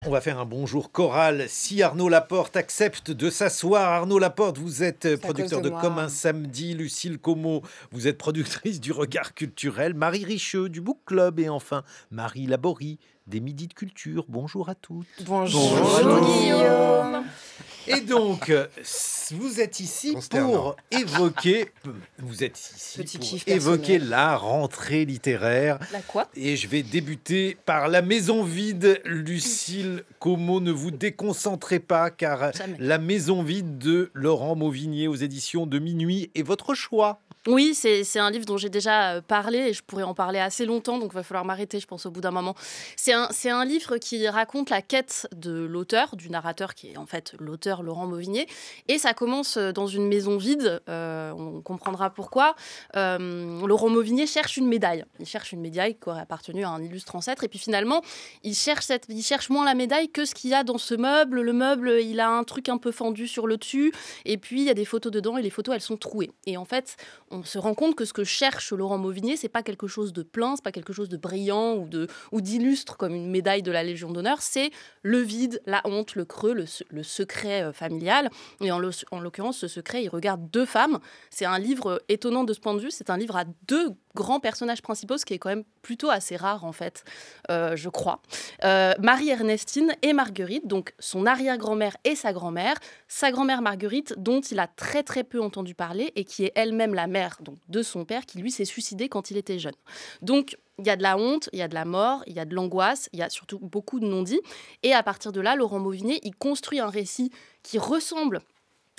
On va faire un bonjour choral. Si Arnaud Laporte accepte de s'asseoir. Arnaud Laporte, vous êtes C'est à cause producteur de de Comme moi. un samedi. Lucille Como, vous êtes productrice du Regard culturel. Marie Richeux du Book Club. Et enfin, Marie Laborie des Midis de Culture. Bonjour à toutes. Bonjour Bonjour Guillaume. Guillaume. Et donc, vous êtes ici Consternant. pour évoquer, vous êtes ici Petit pour kiff évoquer personnel. la rentrée littéraire. La quoi? Et je vais débuter par La Maison Vide. Lucille Como, ne vous déconcentrez pas, car Jamais. La Maison Vide de Laurent Mauvigné aux éditions de Minuit est votre choix. Oui, c'est un livre dont j'ai déjà parlé et je pourrais en parler assez longtemps, donc il va falloir m'arrêter, je pense, au bout d'un moment. C'est un livre qui raconte la quête de l'auteur, du narrateur qui est en fait l'auteur Laurent Mauvigné, et ça commence dans une maison vide, on comprendra pourquoi. Laurent Mauvigné cherche une médaille. Il cherche une médaille qui aurait appartenu à un illustre ancêtre, et puis finalement, il cherche moins la médaille que ce qu'il y a dans ce meuble. Le meuble, il a un truc un peu fendu sur le dessus, et puis il y a des photos dedans, et les photos, elles sont trouées. Et en fait, on se rend compte que ce que cherche Laurent Mauvigné, c'est pas quelque chose de plein, c'est pas quelque chose de brillant ou d'illustre comme une médaille de la Légion d'honneur, c'est le vide, la honte, le creux, le secret familial. Et en l'occurrence, ce secret, il regarde deux femmes. C'est un livre étonnant de ce point de vue, c'est un livre à deux grands personnages principaux, ce qui est quand même plutôt assez rare en fait, je crois. Marie-Ernestine et Marguerite, donc son arrière-grand-mère et sa grand-mère Marguerite, dont il a très très peu entendu parler et qui est elle-même la mère donc, de son père, qui lui s'est suicidé quand il était jeune. Donc il y a de la honte, il y a de la mort, il y a de l'angoisse, il y a surtout beaucoup de non-dits. Et à partir de là, Laurent Mauvigné, il construit un récit qui ressemble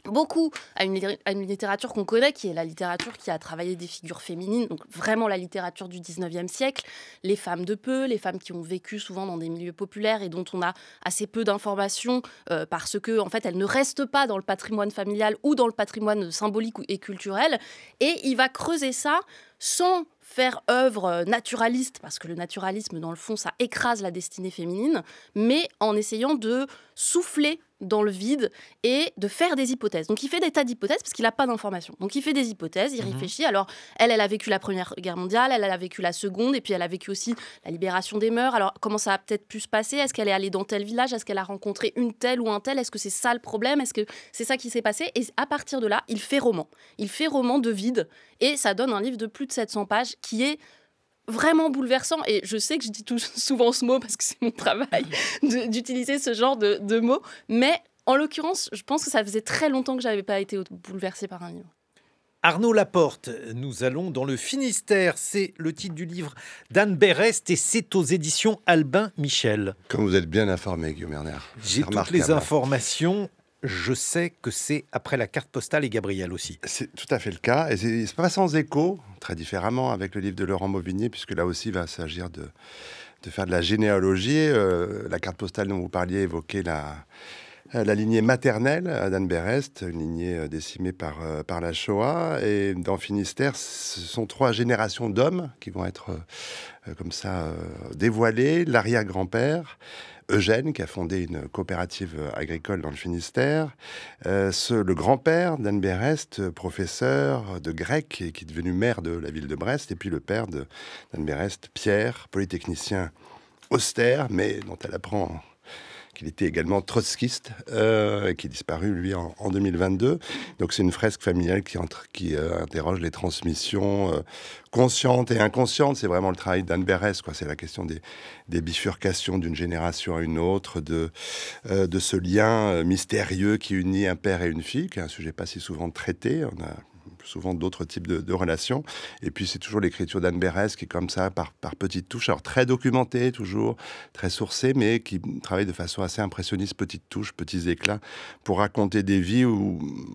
beaucoup à une littérature qu'on connaît, qui est la littérature qui a travaillé des figures féminines, donc vraiment la littérature du 19e siècle, les femmes de peu, les femmes qui ont vécu souvent dans des milieux populaires et dont on a assez peu d'informations parce que en fait, elles ne restent pas dans le patrimoine familial ou dans le patrimoine symbolique et culturel. Et il va creuser ça sans faire œuvre naturaliste, parce que le naturalisme, dans le fond, ça écrase la destinée féminine, mais en essayant de souffler dans le vide et de faire des hypothèses. Donc il fait des tas d'hypothèses parce qu'il n'a pas d'informations. Donc il fait des hypothèses, il réfléchit. Alors elle a vécu la Première Guerre mondiale, elle a vécu la Seconde, et puis elle a vécu aussi la libération des mœurs. Alors comment ça a peut-être pu se passer? Est-ce qu'elle est allée dans tel village? Est-ce qu'elle a rencontré une telle ou un tel? Est-ce que c'est ça le problème? Est-ce que c'est ça qui s'est passé? Et à partir de là, il fait roman. Il fait roman de vide et ça donne un livre de plus de 700 pages qui est vraiment bouleversant. Et je sais que je dis souvent ce mot parce que c'est mon travail d'utiliser ce genre de mots, mais en l'occurrence, je pense que ça faisait très longtemps que je n'avais pas été bouleversée par un livre. Arnaud Laporte, nous allons dans le Finistère. C'est le titre du livre d'Anne Berest et c'est aux éditions Albin Michel. Comme vous êtes bien informé, Guillaume Erner. J'ai toutes les informations. Je sais que c'est après la carte postale et Gabriel aussi. C'est tout à fait le cas. Et c'est pas sans écho, très différemment avec le livre de Laurent Mauvigné, puisque là aussi, il va s'agir de faire de la généalogie. La carte postale dont vous parliez évoquait la lignée maternelle d'Anne Berest, une lignée décimée par la Shoah. Et dans Finistère, ce sont 3 générations d'hommes qui vont être comme ça dévoilées. L'arrière-grand-père, Eugène, qui a fondé une coopérative agricole dans le Finistère. Le grand-père d'Anne Berest, professeur de grec et qui est devenu maire de la ville de Brest. Et puis le père d'Anne Berest, Pierre, polytechnicien austère, mais dont elle apprend qu'il était également trotskiste, qui est disparu, lui, en 2022. Donc c'est une fresque familiale qui interroge les transmissions conscientes et inconscientes. C'est vraiment le travail d'Anne Berest, quoi. C'est la question des bifurcations d'une génération à une autre, de ce lien mystérieux qui unit un père et une fille, qui est un sujet pas si souvent traité. On a souvent d'autres types de relations. Et puis, c'est toujours l'écriture d'Anne Berest qui est comme ça, par petites touches. Alors, très documentée, toujours, très sourcée, mais qui travaille de façon assez impressionniste, petites touches, petits éclats, pour raconter des vies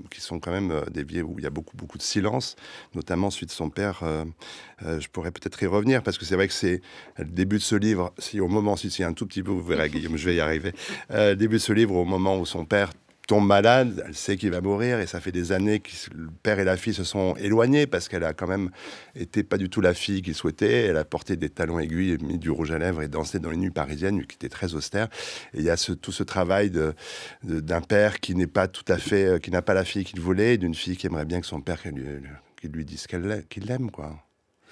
qui sont quand même des vies où il y a beaucoup, beaucoup de silence, notamment celui de son père. Je pourrais peut-être y revenir, parce que c'est vrai que c'est le début de ce livre, si un tout petit peu, vous verrez, Guillaume, je vais y arriver. Le début de ce livre, au moment où son père tombe malade, elle sait qu'il va mourir et ça fait des années que le père et la fille se sont éloignés parce qu'elle a quand même été pas du tout la fille qu'il souhaitait. Elle a porté des talons aiguilles, mis du rouge à lèvres et dansé dans les nuits parisiennes, qui était très austère. Et il y a tout ce travail d'un père qui n'est pas tout à fait, qui n'a pas la fille qu'il voulait, et d'une fille qui aimerait bien que son père qu'il lui dise qu'il l'aime, quoi.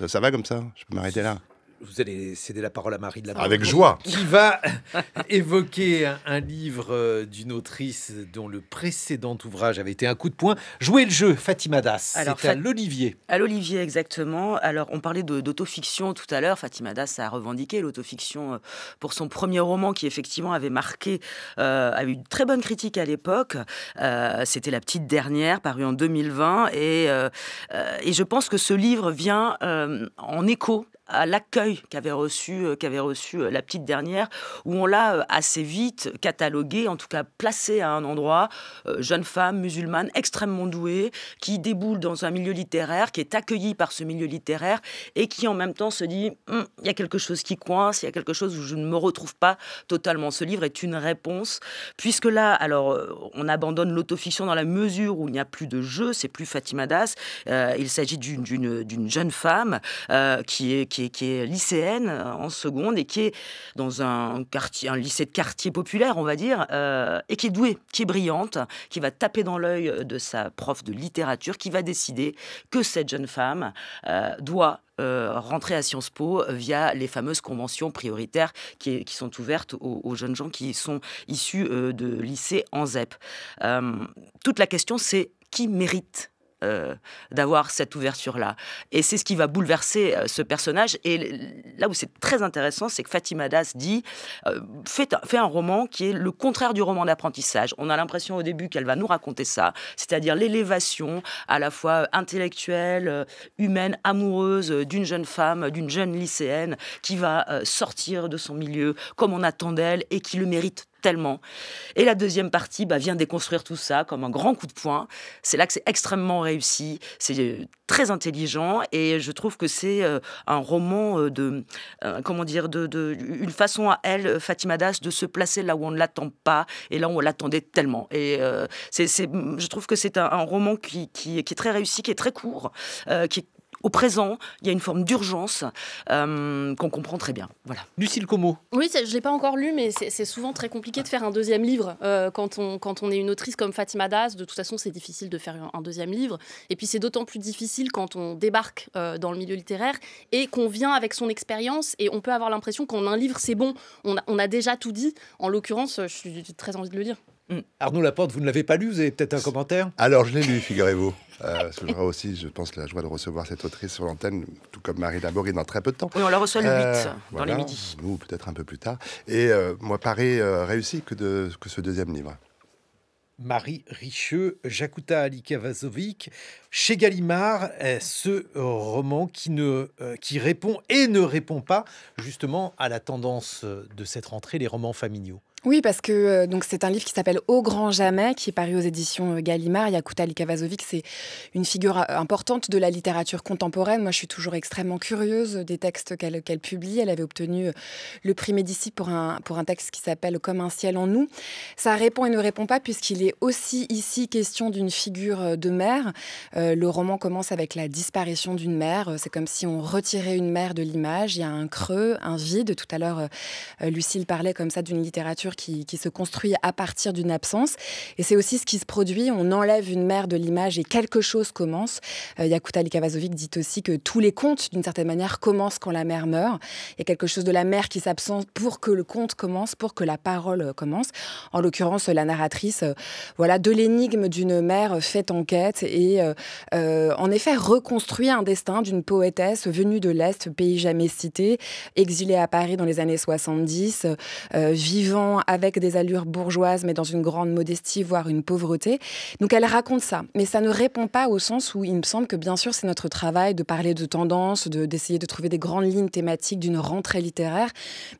Ça va comme ça? Je peux m'arrêter là. Vous allez céder la parole à Marie de la Avec joie. qui va évoquer un livre d'une autrice dont le précédent ouvrage avait été un coup de poing. Jouer le jeu, Fatima Das. Alors, C'est à l'Olivier. À l'Olivier, exactement. Alors, on parlait d'autofiction tout à l'heure. Fatima Das a revendiqué l'autofiction pour son premier roman qui, effectivement, avait marqué, avait eu une très bonne critique à l'époque. C'était La Petite Dernière, paru en 2020. Et je pense que ce livre vient en écho à l'accueil qu'avait reçu La Petite Dernière, où on l'a assez vite catalogué, en tout cas placé à un endroit, jeune femme musulmane extrêmement douée, qui déboule dans un milieu littéraire, qui est accueillie par ce milieu littéraire, et qui en même temps se dit il y a quelque chose qui coince, il y a quelque chose où je ne me retrouve pas totalement. Ce livre est une réponse, puisque là, alors, on abandonne l'autofiction dans la mesure où il n'y a plus de jeu, c'est plus Fatima Das, il s'agit d'une jeune femme qui est lycéenne en seconde et qui est dans un lycée de quartier populaire, on va dire, et qui est douée, qui est brillante, qui va taper dans l'œil de sa prof de littérature, qui va décider que cette jeune femme doit rentrer à Sciences Po via les fameuses conventions prioritaires qui sont ouvertes aux jeunes gens qui sont issus de lycées en ZEP. Toute la question, c'est qui mérite d'avoir cette ouverture-là. Et c'est ce qui va bouleverser ce personnage. Et là où c'est très intéressant, c'est que Fatima Das dit fait un roman qui est le contraire du roman d'apprentissage. On a l'impression au début qu'elle va nous raconter ça, c'est-à-dire l'élévation à la fois intellectuelle, humaine, amoureuse d'une jeune femme, d'une jeune lycéenne qui va sortir de son milieu comme on attend d'elle et qui le mérite tellement. Et la deuxième partie vient déconstruire tout ça comme un grand coup de poing. C'est là que c'est extrêmement réussi, c'est très intelligent et je trouve que c'est un roman une façon à elle, Fatima Das, de se placer là où on ne l'attend pas et là où on l'attendait tellement. Et je trouve que c'est un roman qui est très réussi, qui est très court, qui est au présent, il y a une forme d'urgence qu'on comprend très bien. Voilà. Lucille Como. Oui, je ne l'ai pas encore lu, mais c'est souvent très compliqué de faire un deuxième livre. Quand on est une autrice comme Fatima Das, de toute façon, c'est difficile de faire un deuxième livre. Et puis, c'est d'autant plus difficile quand on débarque dans le milieu littéraire et qu'on vient avec son expérience. Et on peut avoir l'impression qu'en un livre, c'est bon. On a déjà tout dit. En l'occurrence, je suis très envie de le lire. Arnaud Laporte, vous ne l'avez pas lu, vous avez peut-être un commentaire? Alors, je l'ai lu, figurez-vous. J'aurai aussi, je pense, la joie de recevoir cette autrice sur l'antenne, tout comme Marie Laborie, dans très peu de temps. Oui, on la reçoit le 8, dans les voilà, midis. Nous, peut-être un peu plus tard. Et moi, pareil, réussi que ce deuxième livre. Marie Richeux, Jakuta Alikavazovic, chez Gallimard, ce roman qui répond et ne répond pas justement à la tendance de cette rentrée, les romans familiaux. Oui, parce que donc c'est un livre qui s'appelle Au grand jamais, qui est paru aux éditions Gallimard. Jakuta Alikavazovic, c'est une figure importante de la littérature contemporaine. Moi, je suis toujours extrêmement curieuse des textes qu'elle publie. Elle avait obtenu le prix Médicis pour un texte qui s'appelle Comme un ciel en nous. Ça répond et ne répond pas, puisqu'il est aussi ici question d'une figure de mère. Le roman commence avec la disparition d'une mère. C'est comme si on retirait une mère de l'image. Il y a un creux, un vide. Tout à l'heure, Lucille parlait comme ça d'une littérature qui se construit à partir d'une absence. Et c'est aussi ce qui se produit. On enlève une mère de l'image et quelque chose commence. Jakuta Alikavazovic dit aussi que tous les contes, d'une certaine manière, commencent quand la mère meurt. Il y a quelque chose de la mère qui s'absente pour que le conte commence, pour que la parole commence. En l'occurrence, la narratrice, de l'énigme d'une mère fait enquête et en effet reconstruit un destin d'une poétesse venue de l'Est, pays jamais cité, exilée à Paris dans les années 70, vivant avec des allures bourgeoises, mais dans une grande modestie, voire une pauvreté. Donc elle raconte ça. Mais ça ne répond pas au sens où il me semble que, bien sûr, c'est notre travail de parler de tendances, d'essayer de trouver des grandes lignes thématiques d'une rentrée littéraire.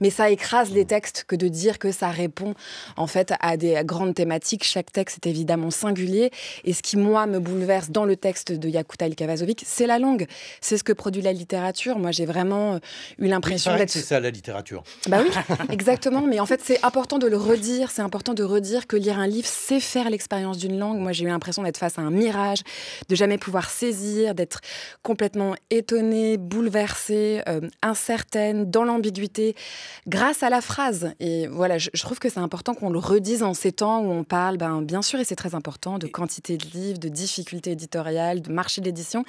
Mais ça écrase les textes que de dire que ça répond, en fait, à des grandes thématiques. Chaque texte est évidemment singulier. Et ce qui, moi, me bouleverse dans le texte de Jakuta Alikavazovic, c'est la langue. C'est ce que produit la littérature. Moi, j'ai vraiment eu l'impression d'être... C'est ça, la littérature. Bah oui, exactement. Mais en fait, c'est important de le redire. C'est important de redire que lire un livre, c'est faire l'expérience d'une langue. Moi, j'ai eu l'impression d'être face à un mirage, de jamais pouvoir saisir, d'être complètement étonnée, bouleversée, incertaine, dans l'ambiguïté, grâce à la phrase. Et voilà, je trouve que c'est important qu'on le redise en ces temps où on parle, bien sûr, et c'est très important, de quantité de livres, de difficultés éditoriales, de marché d'édition.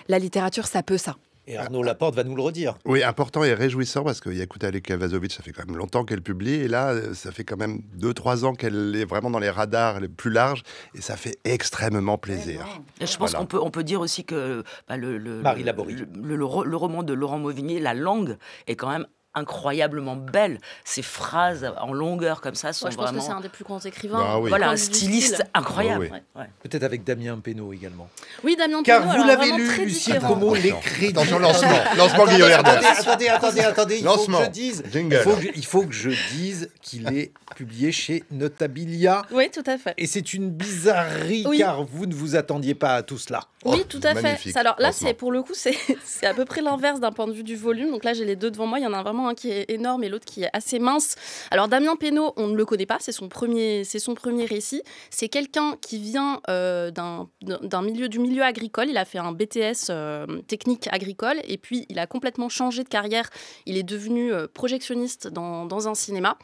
La littérature, ça peut ça. Et Arnaud Laporte va nous le redire. Oui, important et réjouissant parce que Yakuta Alekavazovic, ça fait quand même longtemps qu'elle publie. Et là, ça fait quand même 2-3 ans qu'elle est vraiment dans les radars les plus larges. Et ça fait extrêmement plaisir. Et je pense qu'on peut dire aussi que Marie Laborie. le roman de Laurent Mauvigné, la langue est quand même incroyablement belle. Ces phrases en longueur comme ça sont je pense vraiment... que c'est un des plus grands écrivains. Bah oui. Voilà, un styliste incroyable. Oui. Ouais. Peut-être avec Damien Pénaud également. Oui, Damien Car Pénaud, vous alors l'avez vraiment lu, très Lucille différent. Como, les crédits. Attention, lancement Guillaume Herder. Attendez, il faut Lancement. que je dise. Jingle. Il faut que je dise qu'il est publié chez Notabilia. Oui, tout à fait. Et c'est une bizarrerie, Oui. car vous ne vous attendiez pas à tout cela. Oui, tout à magnifique, fait. Alors là, lancement. pour le coup, c'est à peu près l'inverse d'un point de vue du volume. Donc là, j'ai les deux devant moi. Il y en a vraiment un qui est énorme et l'autre qui est assez mince. Alors Damien Pénaud, on ne le connaît pas. C'est son premier récit. C'est quelqu'un qui vient du milieu agricole. Il a fait un BTS technique agricole et puis il a complètement changé de carrière. Il est devenu projectionniste dans un cinéma.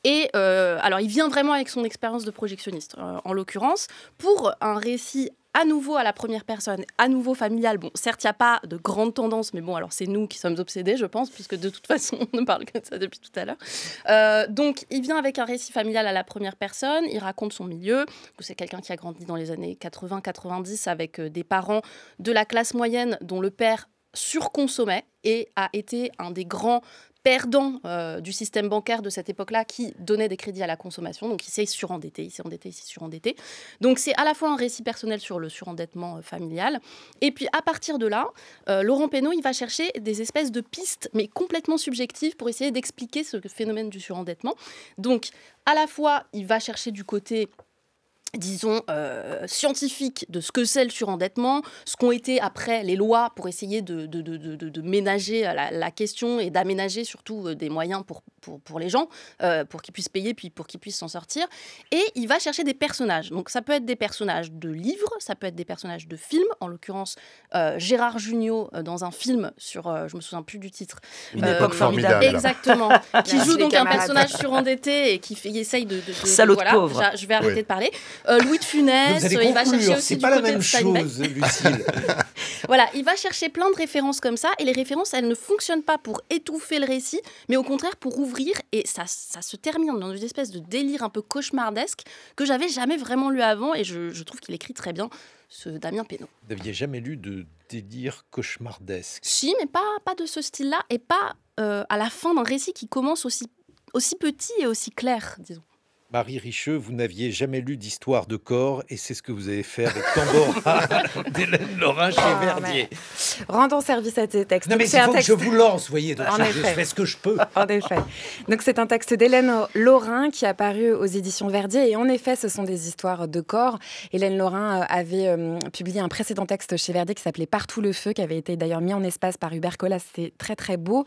Et alors, il vient vraiment avec son expérience de projectionniste, en l'occurrence, pour un récit à nouveau à la première personne, à nouveau familial. Bon, certes, il n'y a pas de grande tendance, mais bon, alors c'est nous qui sommes obsédés, je pense, puisque de toute façon, on ne parle que de ça depuis tout à l'heure. Donc, il vient avec un récit familial à la première personne, il raconte son milieu. C'est quelqu'un qui a grandi dans les années 80-90 avec des parents de la classe moyenne dont le père surconsommait et a été un des grands perdant du système bancaire de cette époque-là qui donnait des crédits à la consommation. Donc, il s'est surendetté. Donc, c'est à la fois un récit personnel sur le surendettement familial. Et puis, à partir de là, Laurent Pénaud, il va chercher des espèces de pistes, mais complètement subjectives, pour essayer d'expliquer ce phénomène du surendettement. Donc, à la fois, il va chercher du côté... disons, scientifique de ce que c'est le surendettement, ce qu'ont été après les lois pour essayer de ménager la question et d'aménager surtout des moyens pour les gens, pour qu'ils puissent payer, puis pour qu'ils puissent s'en sortir. Et il va chercher des personnages. Donc ça peut être des personnages de livres, ça peut être des personnages de films, en l'occurrence Gérard Jugnot dans un film sur, je me souviens plus du titre. Une époque formidable. Exactement. Qui joue donc un personnage surendetté et qui essaye de Salaud de pauvre. Je vais arrêter Oui. de parler. Louis de Funès, Vous allez il va chercher conclure, aussi c'est du pas la côté même de Steinbeck. chose, Lucille. Voilà, il va chercher plein de références comme ça, et les références, elles ne fonctionnent pas pour étouffer le récit, mais au contraire pour ouvrir, et ça se termine dans une espèce de délire un peu cauchemardesque que j'avais jamais vraiment lu avant, et je trouve qu'il écrit très bien, ce Damien Pénaud. Vous n'aviez jamais lu de délire cauchemardesque? Si, mais pas de ce style-là, et pas à la fin d'un récit qui commence aussi petit et aussi clair, disons. Marie Richeux, vous n'aviez jamais lu d'histoire de corps, et c'est ce que vous avez fait avec Tambora d'Hélène Laurin chez Verdier. Rendons service à tes textes. Non, mais Donc, c'est il un faut que texte... je vous lance, vous voyez, donc En je effet. fais ce que je peux. En effet. Donc c'est un texte d'Hélène Laurin qui a paru aux éditions Verdier. Et en effet, ce sont des histoires de corps. Hélène Laurin avait publié un précédent texte chez Verdier qui s'appelait Partout le feu, qui avait été d'ailleurs mis en espace par Hubert Collas. C'est très très beau.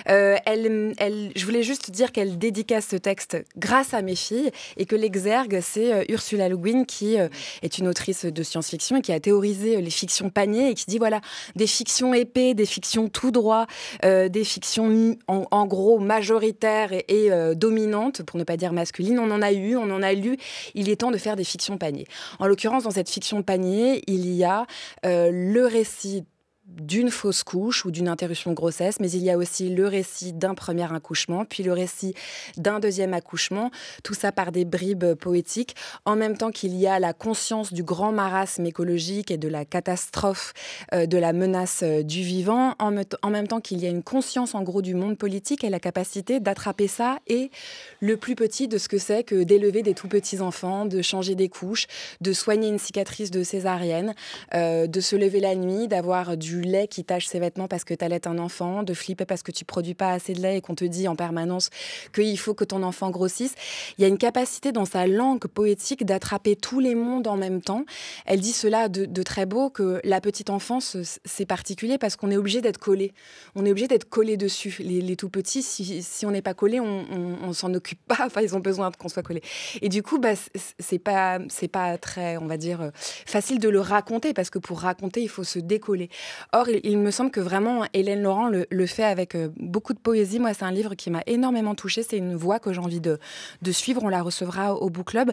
Je voulais juste dire qu'elle dédicace ce texte grâce à mes filles et que l'exergue, c'est Ursula Le Guin qui est une autrice de science-fiction et qui a théorisé les fictions paniers et qui dit voilà, des fictions épais, des fictions tout droit, des fictions en gros majoritaires et dominantes, pour ne pas dire masculines. On en a eu, on en a lu. Il est temps de faire des fictions paniers. En l'occurrence, dans cette fiction panier, il y a le récit d'une fausse couche ou d'une interruption de grossesse, mais il y a aussi le récit d'un premier accouchement, puis le récit d'un deuxième accouchement, tout ça par des bribes poétiques, en même temps qu'il y a la conscience du grand marasme écologique et de la catastrophe, de la menace du vivant, en même temps qu'il y a une conscience en gros du monde politique et la capacité d'attraper ça et le plus petit de ce que c'est que d'élever des tout petits enfants, de changer des couches, de soigner une cicatrice de césarienne, de se lever la nuit, d'avoir du lait qui tache ses vêtements parce que tu allaites un enfant, de flipper parce que tu produis pas assez de lait et qu'on te dit en permanence qu'il faut que ton enfant grossisse. Il y a une capacité dans sa langue poétique d'attraper tous les mondes en même temps. Elle dit cela de très beau, que la petite enfance, c'est particulier parce qu'on est obligé d'être collé. On est obligé d'être collé dessus. Les tout petits, si on n'est pas collé, on s'en occupe pas. Enfin, ils ont besoin qu'on soit collé. Et du coup, c'est pas très, on va dire, facile de le raconter parce que pour raconter, il faut se décoller. Or, il me semble que vraiment Hélène Laurin le fait avec beaucoup de poésie. Moi, c'est un livre qui m'a énormément touchée. C'est une voix que j'ai envie de suivre. On la recevra au Book Club.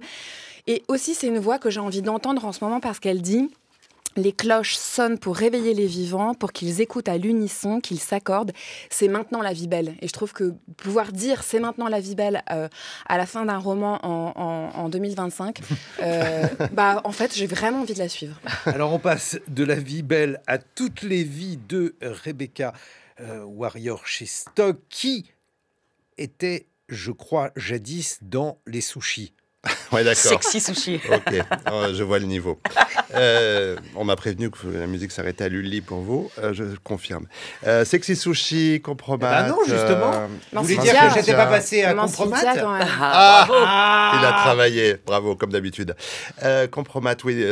Et aussi, c'est une voix que j'ai envie d'entendre en ce moment parce qu'elle dit... Les cloches sonnent pour réveiller les vivants, pour qu'ils écoutent à l'unisson, qu'ils s'accordent. C'est maintenant la vie belle. Et je trouve que pouvoir dire c'est maintenant la vie belle à la fin d'un roman en 2025, en fait, j'ai vraiment envie de la suivre. Alors on passe de la vie belle à toutes les vies de Rebecca Warrior chez Stock, qui était, je crois, jadis dans les sushis. Ouais, d'accord. Sexy sushi. Ok, je vois le niveau. On m'a prévenu que la musique s'arrêtait à Lully pour vous. Je confirme. Sexy Sushi, Compromat. Non, justement. Vous voulez dire Mansfitia. que j'étais pas passé à Compromat? Quand même. Il a travaillé, bravo, comme d'habitude. Compromat, oui,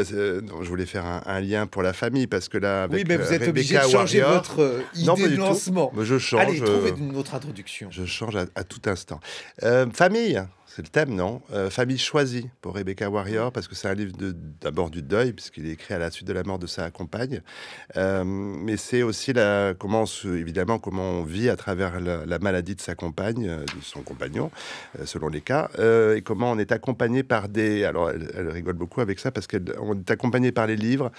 non, je voulais faire un lien pour la famille, parce que là, avec Oui, mais vous êtes obligé de Rebecca changer Warrior, votre non, pas idée du de tout. lancement. Mais je change. Allez, trouvez une autre introduction. Je change à tout instant. Famille, c'est le thème, non? Famille choisie pour Rebecca Warrior, parce que c'est un livre d'abord du deuil, puisqu'il est écrit à la suite de la mort de sa compagne. Mais c'est aussi comment on vit à travers la maladie de sa compagne, de son compagnon, selon les cas, et comment on est accompagné par des... Alors, elle rigole beaucoup avec ça, parce qu'on est accompagné par des livres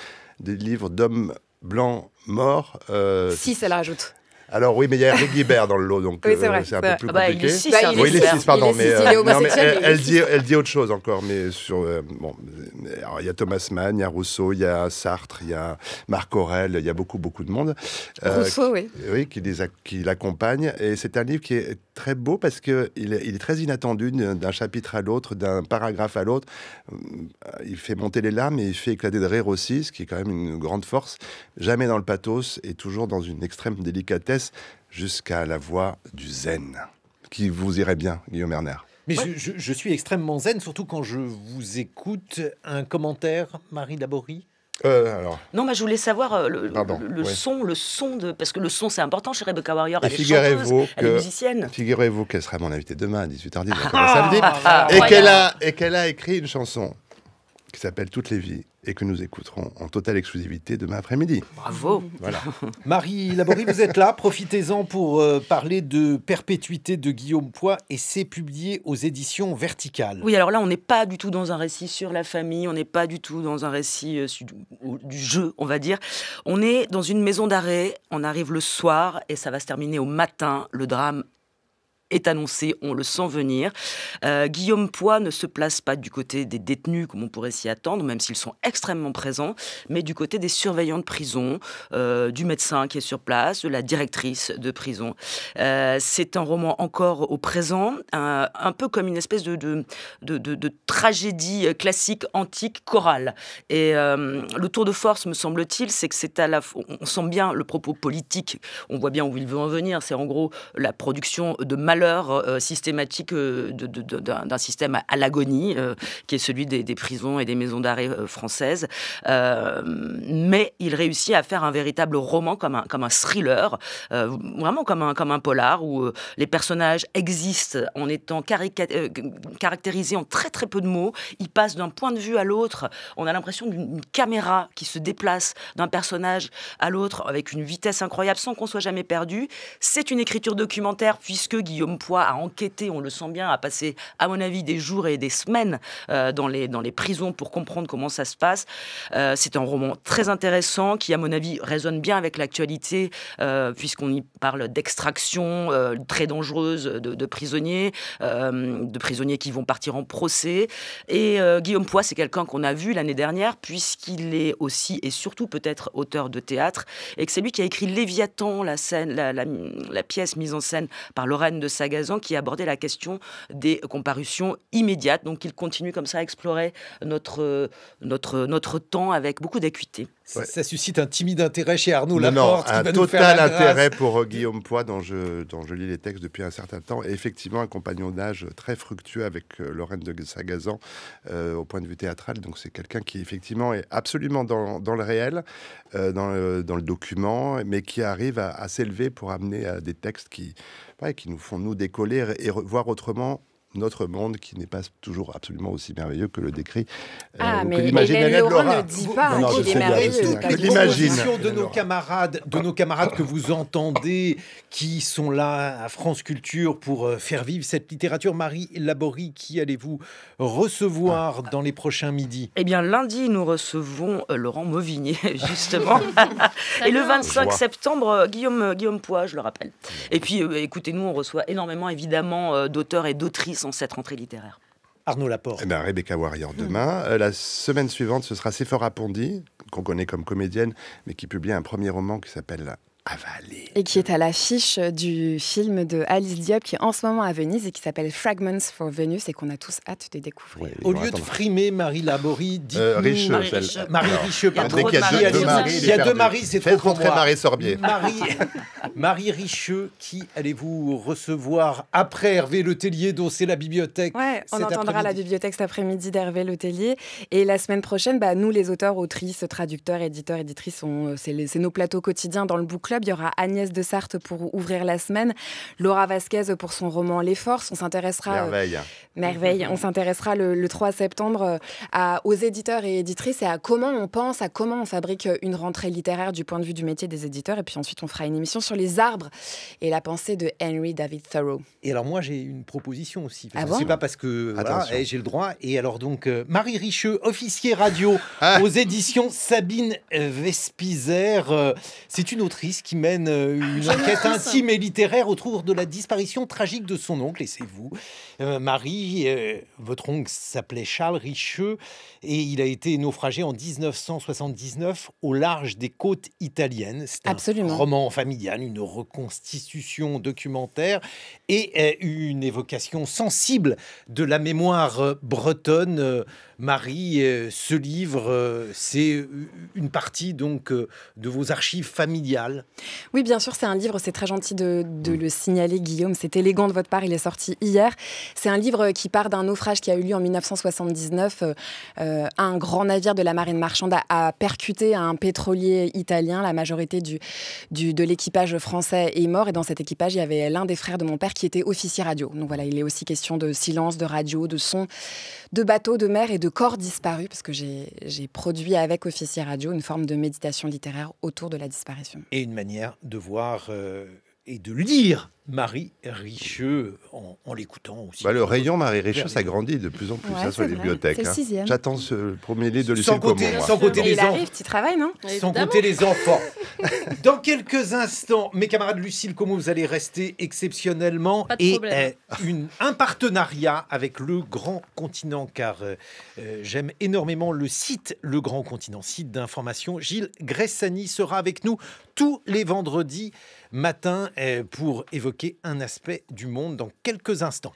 d'hommes blancs morts. 6, elle rajoute. Alors oui, mais il y a Eric Guibert dans le lot, donc Oui, c'est vrai, c'est un c'est peu plus Bah, compliqué. il est 6, Oui, il est 6, pardon. Il est non, mais homosexuel, mais il est elle dit autre chose encore. Mais alors, il y a Thomas Mann, il y a Rousseau, il y a Sartre, il y a Marc Aurèle, il y a beaucoup de monde. Rousseau, oui. Oui, qui l'accompagne. Et c'est un livre qui est très beau parce qu'il est très inattendu d'un chapitre à l'autre, d'un paragraphe à l'autre. Il fait monter les larmes et il fait éclater de rire aussi, ce qui est quand même une grande force. Jamais dans le pathos et toujours dans une extrême délicatesse, jusqu'à la voix du zen, qui vous irait bien, Guillaume Erner. Mais je suis extrêmement zen, surtout quand je vous écoute. Un commentaire, Marie Laborie? Alors, Non, je voulais savoir le oui. son de... Parce que le son, c'est important chez Rebecca Warrior. Et Elle est chanteuse, elle est que- musicienne. figurez-vous qu'elle sera mon invitée demain à 18h10, donc Ah, samedi, voilà. et qu'elle a écrit une chanson qui s'appelle Toutes les vies et que nous écouterons en totale exclusivité demain après-midi. Bravo. Voilà. Marie Laborie, vous êtes là. Profitez-en pour parler de Perpétuité de Guillaume Poix, et c'est publié aux éditions Verticales. Oui, alors là, on n'est pas du tout dans un récit sur la famille, on n'est pas du tout dans un récit du jeu, on va dire. On est dans une maison d'arrêt, on arrive le soir et ça va se terminer au matin. Le drame est annoncé, on le sent venir. Guillaume Poix ne se place pas du côté des détenus comme on pourrait s'y attendre, même s'ils sont extrêmement présents, mais du côté des surveillants de prison, du médecin qui est sur place, de la directrice de prison. C'est un roman encore au présent, un peu comme une espèce de tragédie classique, antique, chorale. Et le tour de force, me semble-t-il, c'est que c'est on sent bien le propos politique, on voit bien où il veut en venir, c'est en gros la production de malheur systématique d'un système à l'agonie, qui est celui des prisons et des maisons d'arrêt françaises. Mais il réussit à faire un véritable roman comme un thriller, vraiment comme un polar, où les personnages existent en étant caractérisés en très très peu de mots. Ils passent d'un point de vue à l'autre. On a l'impression d'une caméra qui se déplace d'un personnage à l'autre avec une vitesse incroyable sans qu'on soit jamais perdu. C'est une écriture documentaire puisque Guillaume Poix a enquêté, on le sent bien, a passé, à mon avis, des jours et des semaines dans les prisons pour comprendre comment ça se passe. C'est un roman très intéressant qui, à mon avis, résonne bien avec l'actualité puisqu'on y parle d'extraction très dangereuse de prisonniers qui vont partir en procès. Et Guillaume Poix, c'est quelqu'un qu'on a vu l'année dernière puisqu'il est aussi et surtout peut-être auteur de théâtre et que c'est lui qui a écrit Léviathan, la pièce mise en scène par Lorraine de Sagazan qui abordait la question des comparutions immédiates. Donc il continue comme ça à explorer notre temps avec beaucoup d'acuité. Ouais. Ça suscite un timide intérêt chez Arnaud Non, Laporte, qui un va nous faire total la grâce. intérêt pour Guillaume Poix, dont je lis les textes depuis un certain temps, et effectivement un compagnonnage très fructueux avec Lorraine de Sagazan au point de vue théâtral. Donc c'est quelqu'un qui effectivement est absolument dans le réel, dans le document, mais qui arrive à s'élever pour amener à des textes qui nous font nous décoller et voir autrement notre monde qui n'est pas toujours absolument aussi merveilleux que le décrit. Mais Hélène Laurent ne dit pas qu'il est merveilleux. Toutes les propositions de nos camarades que vous entendez, qui sont là à France Culture pour faire vivre cette littérature. Marie Laborie, qui allez-vous recevoir dans les prochains midis? Eh bien, lundi, nous recevons Laurent Mauvigné, justement. Et le 25 septembre, Guillaume Poix, je le rappelle. Et puis, écoutez-nous, on reçoit énormément, évidemment, d'auteurs et d'autrices en cette rentrée littéraire. Arnaud Laporte. Rebecca Warrior demain. La semaine suivante, ce sera Sephora Pondy, qu'on connaît comme comédienne, mais qui publie un premier roman qui s'appelle Avalé. Et qui est à l'affiche du film de Alice Diop qui est en ce moment à Venise et qui s'appelle Fragments for Venus et qu'on a tous hâte de découvrir. Au lieu de frimer Marie Laborie, dites-nous... Marie Richeux, pardon. Il y a deux Marie, c'est trop pour moi. Marie Sorbier. Marie Richeux, qui allez-vous recevoir après Hervé Letellier, dont c'est la bibliothèque? On entendra la bibliothèque cet après-midi d'Hervé Letellier. Et la semaine prochaine, nous, les auteurs, autrices, traducteurs, éditeurs, éditrices, c'est nos plateaux quotidiens dans le book club. Il y aura Agnès de Sarthe pour ouvrir la semaine, Laura Vasquez pour son roman Les Forces. On s'intéressera... Merveille. On s'intéressera le 3 septembre aux éditeurs et éditrices et à comment on pense, à comment on fabrique une rentrée littéraire du point de vue du métier des éditeurs. Et puis ensuite, on fera une émission sur les arbres et la pensée de Henry David Thoreau. Et alors moi, j'ai une proposition aussi. Bon c'est pas parce que j'ai le droit. Et alors donc, Marie Richeux, officier radio aux éditions Sabine Vespizer. C'est une autrice qui mène une enquête intime et littéraire autour de la disparition tragique de son oncle. Et c'est vous, Marie. Votre oncle s'appelait Charles Richeux et il a été naufragé en 1979 au large des côtes italiennes. C'est un roman familial, une reconstitution documentaire et une évocation sensible de la mémoire bretonne. Marie, ce livre, c'est une partie donc de vos archives familiales. Oui, bien sûr, c'est un livre, c'est très gentil de le signaler, Guillaume. C'est élégant de votre part, il est sorti hier. C'est un livre qui part d'un naufrage qui a eu lieu en 1979. Un grand navire de la marine marchande a percuté un pétrolier italien. La majorité de l'équipage français est mort. Et dans cet équipage, il y avait l'un des frères de mon père qui était officier radio. Donc voilà, il est aussi question de silence, de radio, de son, de bateaux, de mer et de corps disparus, parce que j'ai produit avec Officier Radio une forme de méditation littéraire autour de la disparition. Et une manière de voir et de lire Marie Richeux en l'écoutant aussi. Le rayon Marie Richeux s'agrandit de plus en plus sur les bibliothèques. C'est le 6e. J'attends ce premier livre de Lucille Comon. Sans compter les enfants. Tu travailles, non? Sans compter les enfants. Dans quelques instants, mes camarades Lucille Comon, vous allez rester exceptionnellement. Pas de problème. Un partenariat avec Le Grand Continent, car j'aime énormément le site Le Grand Continent, site d'information. Gilles Gressani sera avec nous tous les vendredis matin pour évoquer un aspect du monde dans quelques instants.